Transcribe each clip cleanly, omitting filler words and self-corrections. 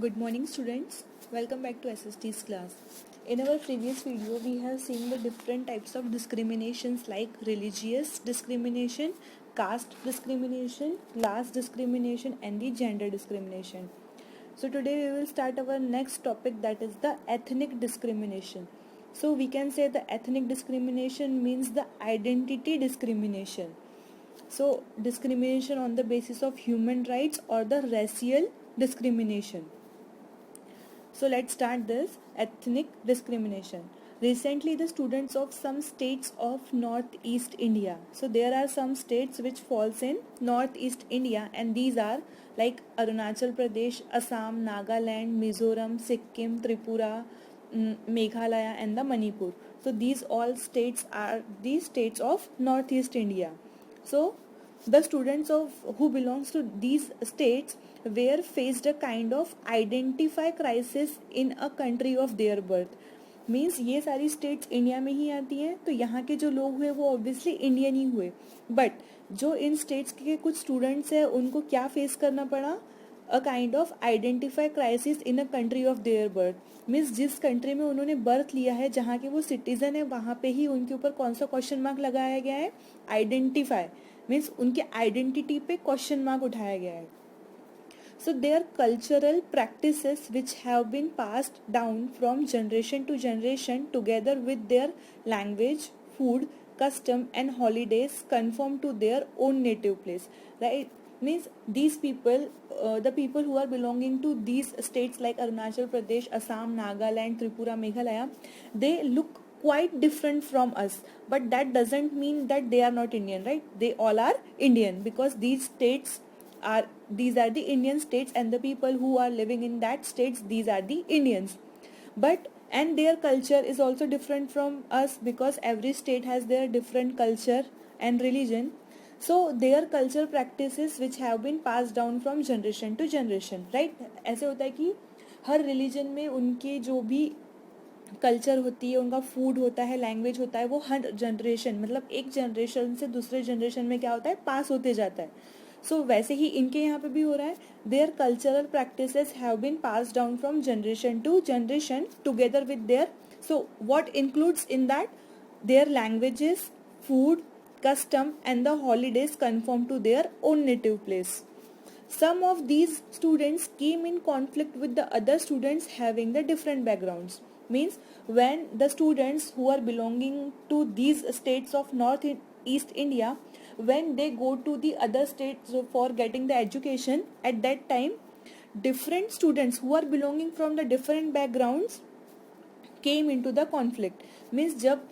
Good morning students, welcome back to SST's class. In our previous video we have seen the different types of discriminations like religious discrimination, caste discrimination, class discrimination and the gender discrimination. So today we will start our next topic, that is the ethnic discrimination. So we can say the ethnic discrimination means the identity discrimination. So discrimination on the basis of human rights or the racial discrimination. So let's start this ethnic discrimination. Recently the students of some states of northeast India. So there are some states which falls in northeast India and these are like Arunachal Pradesh, Assam, Nagaland, Mizoram, Sikkim, Tripura, Meghalaya and the Manipur. So these all states are the states of northeast India. So the students of who belongs to these states were faced a kind of identify crisis in a country of their birth. Means ये सारी states India में ही आती हैं, तो यहाँ के जो लोग हुए वो ऑब्वियसली इंडियन ही हुए, बट जो इन स्टेट्स के कुछ स्टूडेंट्स हैं उनको क्या फेस करना पड़ा, a kind of identify crisis in a country of their birth. Means जिस कंट्री में उन्होंने बर्थ लिया है, जहाँ के वो सिटीजन है, वहाँ पे ही उनके ऊपर कौन सा क्वेश्चन मार्क लगाया गया है, आइडेंटिफाई. मीन्स उनके आइडेंटिटी पे क्वेश्चन मार्क उठाया गया है. So their cultural practices which have been passed down from generation to generation together with their language, food, custom and holidays conform to their own native place, right? Means these people, the people who are belonging to these states like Arunachal Pradesh, Assam, Nagaland, Tripura, Meghalaya, they look quite different from us, but that doesn't mean that they are not Indian, right? They all are Indian because these are the Indian states and the people who are living in that states, these are the Indians. But and their culture is also different from us because every state has their different culture and religion. So their culture practices which have been passed down from generation to generation, right? ऐसे होता है कि हर religion में उनके जो भी culture होती है, उनका फूड होता है, लैंग्वेज होता है, वो हर जनरेशन मतलब एक जनरेशन से दूसरे जनरेशन में क्या होता है, पास होते जाता है. सो वैसे ही इनके यहाँ पे भी हो रहा है. Their cultural practices have been pass down from generation to generation together with their. So what includes in that, their languages, food, custom and the holidays conform to their own native place. Some of these students came in conflict with the other students having the different backgrounds. Means when the students who are belonging to these states of north east India, when they go to the other states for getting the education, at that time different students who are belonging from the different backgrounds came into the conflict. Means जब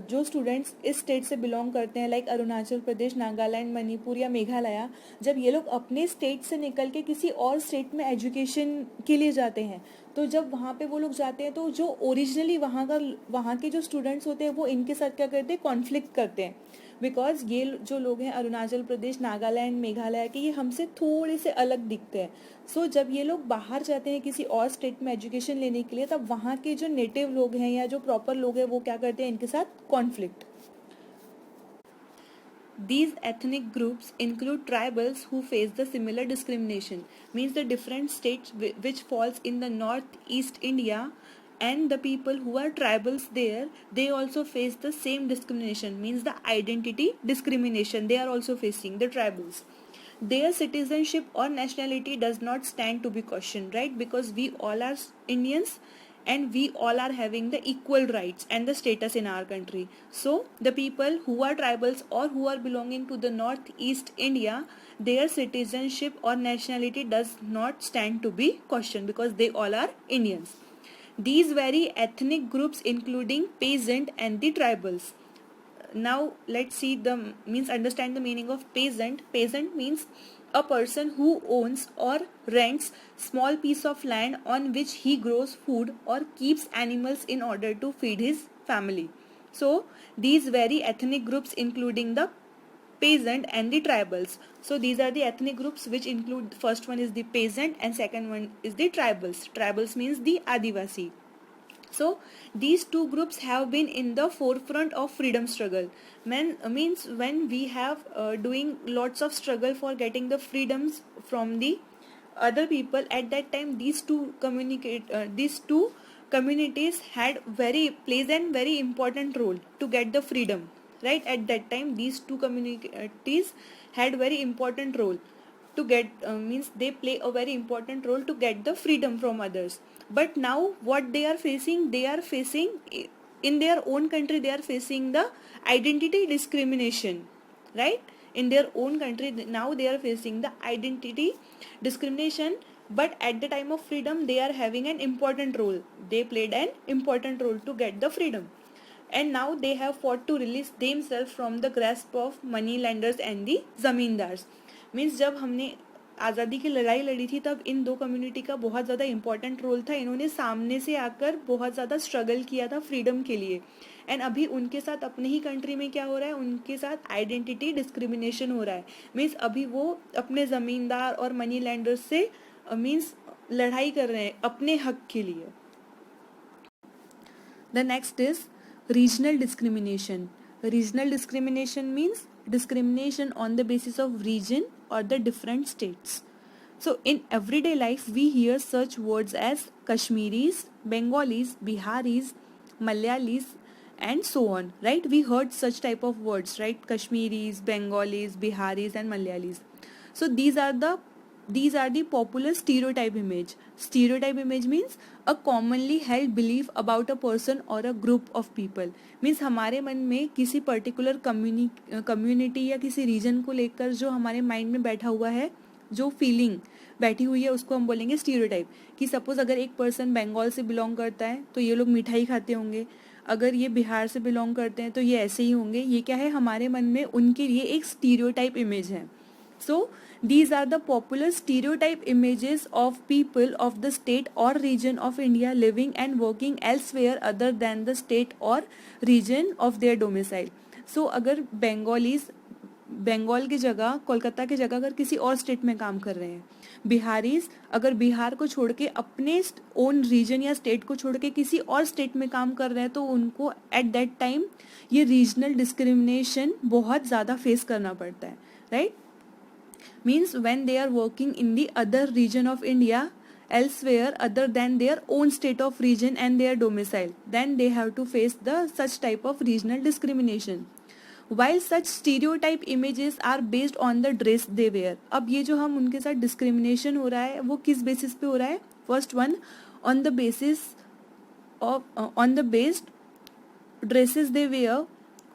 जो students इस state से belong करते हैं like Arunachal Pradesh, Nagaland, Manipur या मेघालय, जब ये लोग अपने स्टेट से निकल के किसी और स्टेट में एजुकेशन के लिए जाते हैं, तो जब वहाँ पे वो लोग जाते हैं तो जो ओरिजिनली वहाँ के जो स्टूडेंट्स होते हैं वो इनके साथ क्या करते हैं, कॉन्फ्लिक्ट करते हैं. बिकॉज ये जो लोग हैं अरुणाचल प्रदेश, नागालैंड, मेघालय के, ये हमसे थोड़े से अलग दिखते हैं. सो जब ये लोग बाहर जाते हैं किसी और स्टेट में एजुकेशन लेने के लिए, तब वहाँ के जो नेटिव लोग हैं या जो प्रॉपर लोग हैं वो क्या करते हैं, इनके साथ conflict. These ethnic groups include tribals who face the similar discrimination. Means the different states which falls in the northeast India and the people who are tribals there, they also face the same discrimination. Means the identity discrimination they are also facing, the tribals. Their citizenship or nationality does not stand to be questioned, right? Because we all are Indians and we all are having the equal rights and the status in our country. So the people who are tribals or who are belonging to the northeast India, their citizenship or nationality does not stand to be questioned because they all are Indians. These vary ethnic groups including peasant and the tribals. Now let's see understand the meaning of peasant. Peasant means a person who owns or rents small piece of land on which he grows food or keeps animals in order to feed his family. So these vary ethnic groups including the peasant and the tribals. So these are the ethnic groups which include, first one is the peasant and second one is the tribals. Tribals means the Adivasi. So these two groups have been in the forefront of freedom struggle. Means when we have doing lots of struggle for getting the freedoms from the other people at that time, these two communities had very plays an very important role to get the freedom, right? At that time these two communities had very important role to get means they play a very important role to get the freedom from others. But now what they are facing in their own country, they are facing the identity discrimination, right? In their own country now they are facing the identity discrimination. But at the time of freedom they are having an important role, they played an important role to get the freedom. And now they have fought to release themselves from the grasp of money lenders and the zamindars. Means जब हमने आज़ादी की लड़ाई लड़ी थी तब इन दो community का बहुत ज़्यादा इंपॉर्टेंट रोल था, इन्होंने सामने से आकर बहुत ज़्यादा स्ट्रगल किया था फ्रीडम के लिए. एंड अभी उनके साथ अपने ही कंट्री में क्या हो रहा है, उनके साथ आइडेंटिटी डिस्क्रिमिनेशन हो रहा है. मीन्स अभी वो अपने ज़मींदार और मनी लैंडर्स से मीन्स लड़ाई कर रहे हैं अपने हक के लिए. The next is regional discrimination. Regional discrimination means discrimination on the basis of region or the different states. So in everyday life we hear such words as Kashmiris, Bengalis, Biharis, Malayalis and so on, right? We heard such type of words, right? Kashmiris, Bengalis, Biharis and Malayalis. So these are the popular stereotype image. Stereotype image means a commonly held belief about a person or a group of people. means हमारे मन में किसी particular community या किसी reason को लेकर जो हमारे माइंड में बैठा हुआ है, जो फीलिंग बैठी हुई है, उसको हम बोलेंगे स्टीरियोटाइप. कि सपोज अगर एक पर्सन बंगाल से बिलोंग करता है तो ये लोग मिठाई खाते होंगे, अगर ये बिहार से बिलोंग करते हैं तो ये ऐसे ही होंगे. ये क्या है, हमारे मन में उनके लिए एक स्टीरियोटाइप इमेज है. So these are the popular stereotype images of people of the state or region of India living and working elsewhere other than the state or region of their domicile. So अगर बंगाल की जगह, कोलकाता की जगह अगर किसी और state में काम कर रहे हैं, बिहारीज अगर बिहार को छोड़ के अपने ओन रीजन या स्टेट को छोड़ के किसी और स्टेट में काम कर रहे हैं, तो उनको एट दैट टाइम ये रीजनल डिस्क्रिमिनेशन बहुत ज़्यादा फेस करना पड़ता है, right? Means when they are working in the other region of India elsewhere other than their own state of region and their domicile, then they have to face the such type of regional discrimination. While such stereotype images are based on the dress they wear. अब ये जो हम उनके साथ discrimination हो रहा है वो किस basis पे हो रहा है? First one, on the basis of on the based dresses they wear,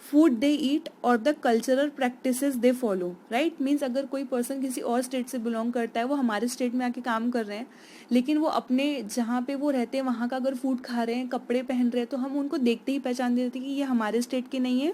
food they eat और the cultural practices they follow, right? Means अगर कोई पर्सन किसी और स्टेट से बिलोंग करता है, वो हमारे स्टेट में आके काम कर रहे हैं, लेकिन वो अपने जहाँ पे वो रहते हैं वहाँ का अगर फूड खा रहे हैं, कपड़े पहन रहे हैं, तो हम उनको देखते ही पहचान देते हैं कि ये हमारे स्टेट के नहीं है,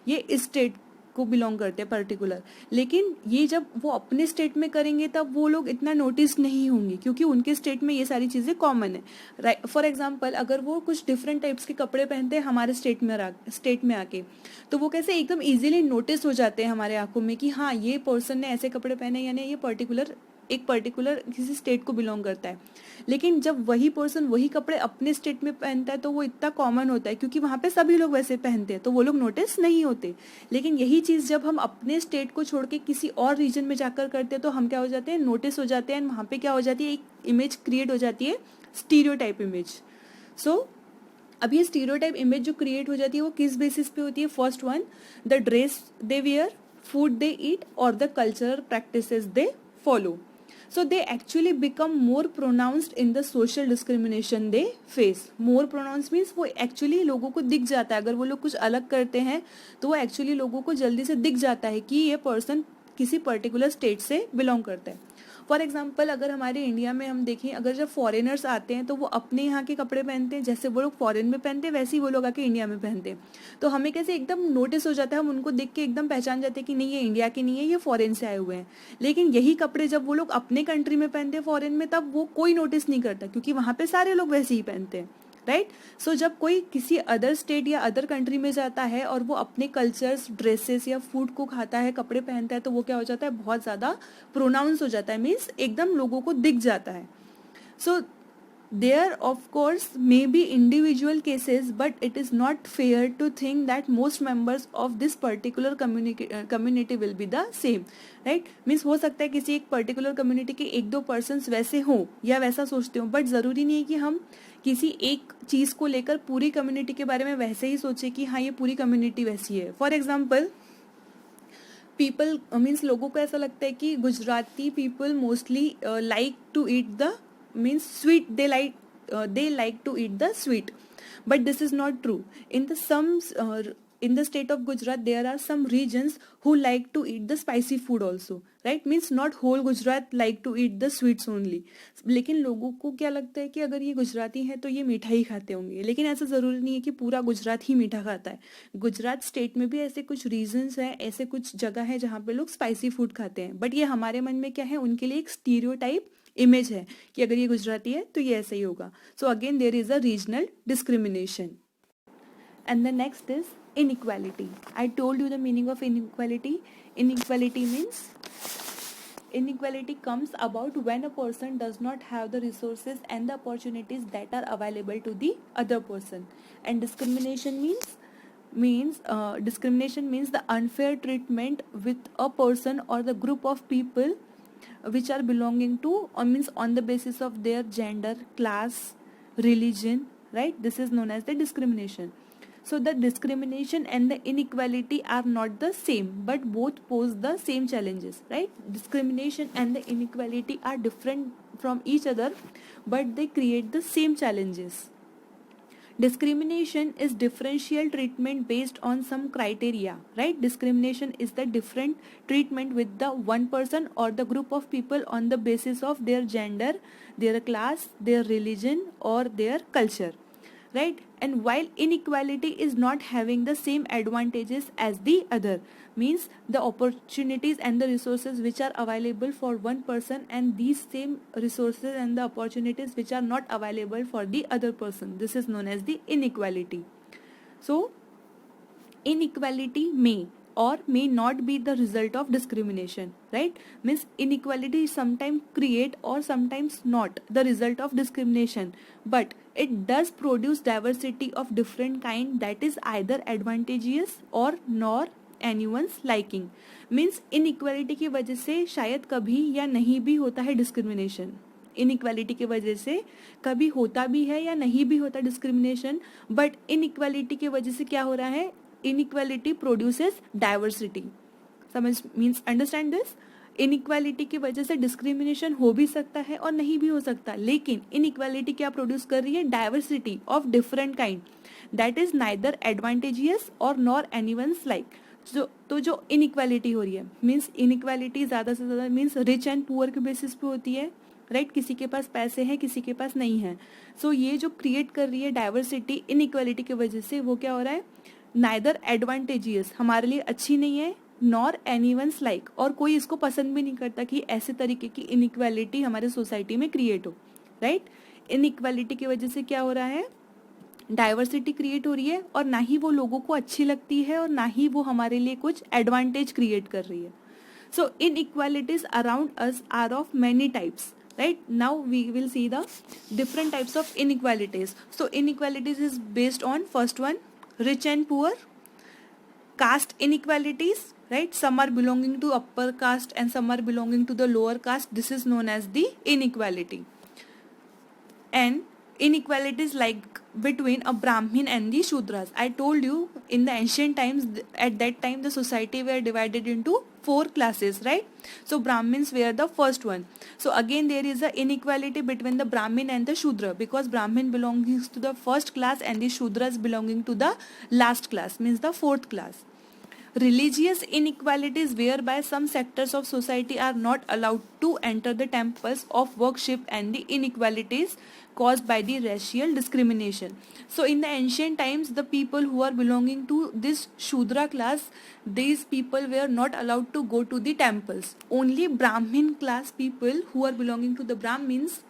ये इस स्टेट को बिलोंग करते हैं पर्टिकुलर. लेकिन ये जब वो अपने स्टेट में करेंगे तब वो लोग इतना नोटिस नहीं होंगे, क्योंकि उनके स्टेट में ये सारी चीज़ें कॉमन है, राइट? फॉर एग्जांपल अगर वो कुछ डिफरेंट टाइप्स के कपड़े पहनते हैं हमारे स्टेट में आके, तो वो कैसे एकदम इजीली नोटिस हो जाते हैं हमारे आंखों में कि हाँ ये पर्सन ने ऐसे कपड़े पहने, यानी ये एक पर्टिकुलर किसी स्टेट को बिलोंग करता है. लेकिन जब वही पर्सन वही कपड़े अपने स्टेट में पहनता है तो वो इतना कॉमन होता है, क्योंकि वहाँ पे सभी लोग वैसे पहनते हैं, तो वो लोग नोटिस नहीं होते. लेकिन यही चीज़ जब हम अपने स्टेट को छोड़ के किसी और रीजन में जाकर करते हैं तो हम क्या हो जाते हैं, नोटिस हो जाते हैं. एंड वहाँ पे क्या हो जाती है, एक इमेज क्रिएट हो जाती है, स्टीरियोटाइप इमेज. सो अब ये स्टीरियोटाइप इमेज जो क्रिएट हो जाती है वो किस बेसिस पे होती है? First one, the dress they wear, food they eat और the cultural practices they follow. So they actually become more pronounced in the social discrimination they face. More pronounced means वो actually लोगों को दिख जाता है, अगर वो लोग कुछ अलग करते हैं तो वो actually लोगों को जल्दी से दिख जाता है कि ये person किसी पर्टिकुलर स्टेट से बिलोंग करता है. फॉर एग्जाम्पल अगर हमारे इंडिया में हम देखें, अगर जब फॉरेनर्स आते हैं तो वो अपने यहाँ के कपड़े पहनते हैं, जैसे वो लोग फॉरेन में पहनते हैं वैसे ही वो लोग आके इंडिया में पहनते हैं, तो हमें कैसे एकदम नोटिस हो जाता है, हम उनको देख के एकदम पहचान जाते हैं कि नहीं ये इंडिया के नहीं है, ये फॉरेन से आए हुए हैं. लेकिन यही कपड़े जब वो लोग अपने कंट्री में पहनते हैं फॉरेन में, तब वो कोई नोटिस नहीं करता, क्योंकि वहाँ पे सारे लोग वैसे ही पहनते हैं, राइट? सो जब कोई किसी अदर स्टेट या अदर कंट्री में जाता है और वो अपने कल्चर्स, ड्रेसेस या फूड को खाता है, कपड़े पहनता है, तो वो क्या हो जाता है, बहुत ज़्यादा प्रोनाउंस हो जाता है, मीन्स एकदम लोगों को दिख जाता है. सो There of course may be individual cases, but it is not fair to think that most members of this particular community will be the same, right? Means हो सकता है किसी एक particular community के एक दो persons वैसे हों या वैसा सोचते हों, but ज़रूरी नहीं है कि हम किसी एक चीज़ को लेकर पूरी community के बारे में वैसे ही सोचें कि हाँ ये पूरी community वैसी है. For example, people means लोगों को ऐसा लगता है कि Gujarati people mostly like to eat the means sweet, they like to eat the sweet, but this is not true. In the state of Gujarat there are some regions who like to eat the spicy food also, right? Means not whole Gujarat like to eat the sweets only. लेकिन लोगों को क्या लगता है कि अगर ये गुजराती है तो ये मीठा ही खाते होंगे, लेकिन ऐसा जरूरी नहीं है कि पूरा गुजरात ही मीठा खाता है. गुजरात स्टेट में भी ऐसे कुछ रीजन्स हैं, ऐसे कुछ जगह है जहाँ पे लोग स्पाइसी फूड खाते हैं, बट ये हमारे मन में क्या है, उनके लिए एक स्टीरियोटाइप इमेज है कि अगर ये गुजराती है तो ये ऐसा ही होगा. So again there is a regional discrimination. And the next is inequality. I told you the meaning of inequality. Inequality comes about when a person does not have the resources and the opportunities that are available to the other person. And discrimination means the unfair treatment with a person or the group of people which are belonging to or means on the basis of their gender, class, religion, right? This is known as the discrimination. So the discrimination and the inequality are not the same, but both pose the same challenges, right? Discrimination and the inequality are different from each other, but they create the same challenges. Discrimination is differential treatment based on some criteria, right? Discrimination is the different treatment with the one person or the group of people on the basis of their gender, their class, their religion or their culture, right? And while inequality is not having the same advantages as the other, means the opportunities and the resources which are available for one person and these same resources and the opportunities which are not available for the other person, this is known as the inequality. So inequality may or may not be the result of discrimination, right? Means inequality sometimes create or sometimes not the result of discrimination, but it does produce diversity of different kind that is either advantageous or nor anyone's liking. Means inequality की वजह से शायद कभी या नहीं भी होता है discrimination. इनइक्वालिटी की वजह से कभी होता भी है या नहीं भी होता डिस्क्रिमिनेशन, बट इनइक्वालिटी की वजह से क्या हो रहा है, इनइक्वालिटी प्रोड्यूसेस डाइवर्सिटी. समझ मीन्स अंडरस्टैंड दिस. इनइक्वालिटी की वजह से डिस्क्रिमिनेशन हो भी सकता है और नहीं भी हो सकता, लेकिन इनइक्वालिटी क्या प्रोड्यूस कर रही है, diversity of different kind that is neither advantageous और नॉर एनीवन्स लाइक. तो जो इनइक्वालिटी हो रही है मीन्स इनइक्वालिटी ज़्यादा से ज़्यादा मीन्स रिच एंड पुअर के बेसिस पे होती है, राइट? किसी के पास पैसे हैं, किसी के पास नहीं है. सो ये जो क्रिएट कर रही है डाइवर्सिटी इनइक्वालिटी की वजह से, वो क्या हो रहा है, नाइदर एडवांटेजियस हमारे लिए अच्छी नहीं है, नॉर एनीवन्स लाइक, और कोई इसको पसंद भी नहीं करता कि ऐसे तरीके की इनइक्वालिटी हमारे सोसाइटी में क्रिएट हो, राइट? इनइक्वालिटी की वजह से क्या हो रहा है, डाइवर्सिटी क्रिएट हो रही है और ना ही वो लोगों को अच्छी लगती है और ना ही वो हमारे लिए कुछ एडवांटेज क्रिएट कर रही है. So inequalities around us are of many types, right? Now we will see the different types of inequalities. So inequalities is based on first one, rich and poor. Caste inequalities, right? Some are belonging to upper caste and some are belonging to the lower caste. This is known as the inequality. And inequalities like between a Brahmin and the Shudras. I told you in the ancient times, at that time the society were divided into 4 classes, right? So Brahmins were the first one. So again there is a inequality between the Brahmin and the Shudra, because Brahmin belongs to the first class and the Shudras belonging to the last class, means the 4th class. Religious inequalities whereby some sectors of society are not allowed to enter the temples of worship and the inequalities caused by the racial discrimination. So in the ancient times, the people who are belonging to this Shudra class, these people were not allowed to go to the temples. Only Brahmin class people who are belonging to the Brahmins,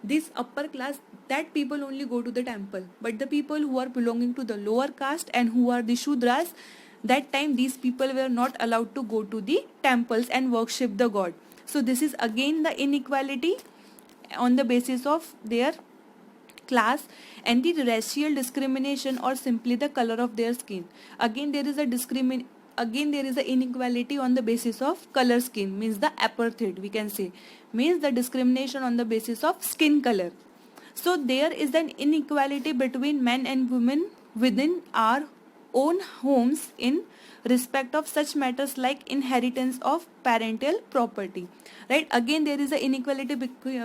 this upper class, that people only go to the temple. But the people who are belonging to the lower caste and who are the Shudras, that time these people were not allowed to go to the temples and worship the god. So this is again the inequality on the basis of their class, and the racial discrimination or simply the color of their skin. Again there is a inequality on the basis of color skin, means the apartheid we can say, means the discrimination on the basis of skin color. So there is an inequality between men and women within our own homes in respect of such matters like inheritance of parental property. Right? Again there is a inequality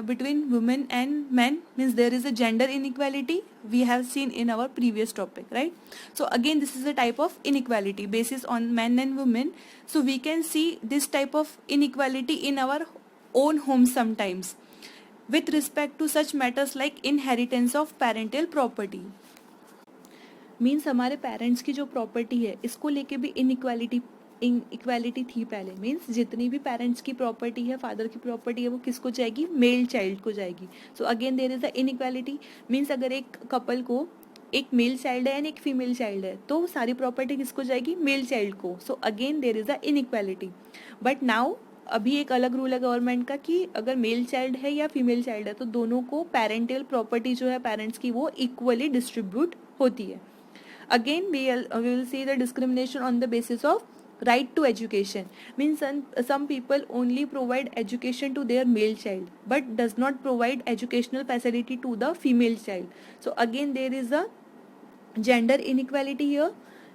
between women and men, means there is a gender inequality we have seen in our previous topic, right? So again this is a type of inequality basis on men and women. So we can see this type of inequality in our own homes sometimes with respect to such matters like inheritance of parental property. Means हमारे parents की जो property है इसको लेके भी equality थी पहले, means जितनी भी पेरेंट्स की प्रॉपर्टी है, फादर की प्रॉपर्टी है, वो किसको जाएगी, मेल चाइल्ड को जाएगी. So again there is the inequality, means अगर एक कपल को एक मेल चाइल्ड है एंड एक फीमेल चाइल्ड है तो सारी प्रॉपर्टी किसको जाएगी, मेल चाइल्ड को. So again there is the inequality. But now अभी एक अलग रूल है गवर्नमेंट का कि अगर मेल चाइल्ड है या फीमेल चाइल्ड है तो दोनों को पेरेंटल प्रॉपर्टी जो है पेरेंट्स की वो इक्वली डिस्ट्रीब्यूट होती है. Again we will see the discrimination on the basis of right to education, means some people only provide education to their male child but does not provide educational facility to the female child. So again there is a gender inequality here.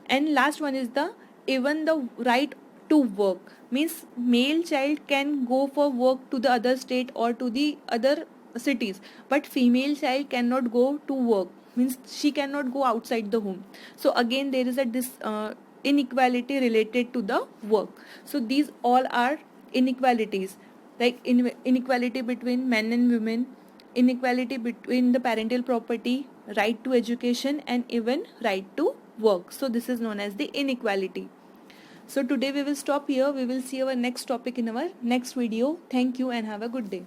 And last one is the even the right to work, means male child can go for work to the other state or to the other cities but female child cannot go to work, means she cannot go outside the home. So again there is a inequality related to the work. So these all are inequalities, like inequality between men and women, inequality between the parental property, right to education, and even right to work. So this is known as the inequality. So today we will stop here. We will see our next topic in our next video. Thank you and have a good day.